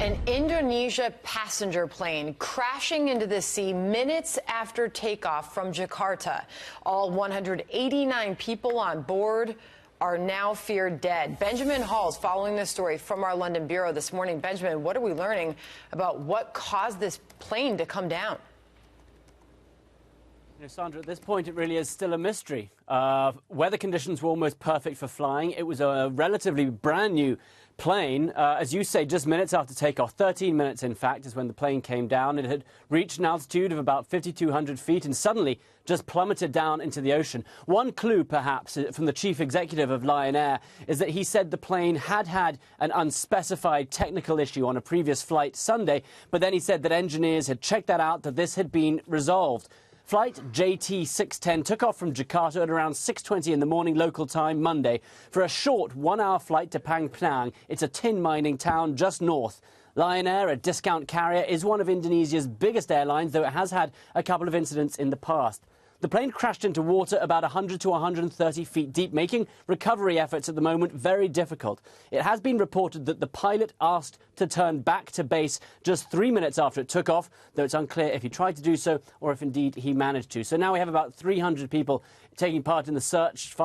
An Indonesia passenger plane crashing into the sea minutes after takeoff from Jakarta. All 189 people on board are now feared dead. Benjamin Hall's following this story from our London bureau this morning. Benjamin, what are we learning about what caused this plane to come down? Sandra, at this point, it really is still a mystery. Weather conditions were almost perfect for flying. It was a relatively brand new plane. As you say, just minutes after takeoff, 13 minutes, in fact, is when the plane came down. It had reached an altitude of about 5,200 feet and suddenly just plummeted down into the ocean. One clue, perhaps, from the chief executive of Lion Air is that he said the plane had had an unspecified technical issue on a previous flight Sunday, but then he said that engineers had checked that out, that this had been resolved. Flight JT610 took off from Jakarta at around 6:20 in the morning local time Monday for a short one-hour flight to Pangplang. It's a tin mining town just north. Lion Air, a discount carrier, is one of Indonesia's biggest airlines, though it has had a couple of incidents in the past. The plane crashed into water about 100 to 130 feet deep, making recovery efforts at the moment very difficult. It has been reported that the pilot asked to turn back to base just 3 minutes after it took off, though it's unclear if he tried to do so or if indeed he managed to. So now we have about 300 people taking part in the search,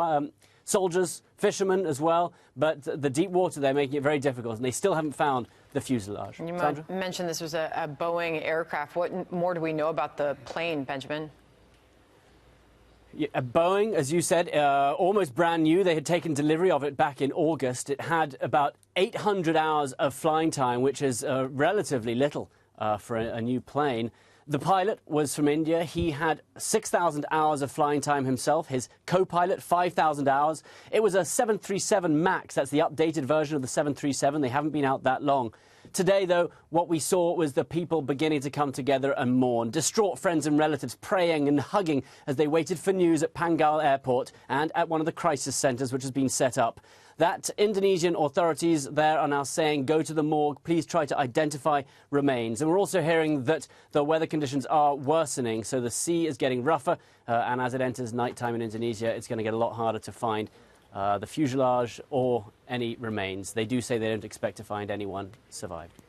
soldiers, fishermen as well, but the deep water, they're making it very difficult, and they still haven't found the fuselage. You mentioned this was a Boeing aircraft. What more do we know about the plane, Benjamin? Yeah, Boeing, as you said, almost brand new. They had taken delivery of it back in August. It had about 800 hours of flying time, which is relatively little for a new plane. The pilot was from India. He had 6,000 hours of flying time himself. His co-pilot, 5,000 hours. It was a 737 MAX. That's the updated version of the 737. They haven't been out that long. Today, though, what we saw was the people beginning to come together and mourn. Distraught friends and relatives praying and hugging as they waited for news at Pangal Airport and at one of the crisis centres which has been set up. That Indonesian authorities there are now saying, go to the morgue, please try to identify remains. And we're also hearing that the weather conditions are worsening, so the sea is getting rougher, and as it enters nighttime in Indonesia, it's going to get a lot harder to find the fuselage or any remains. They do say they don't expect to find anyone survived.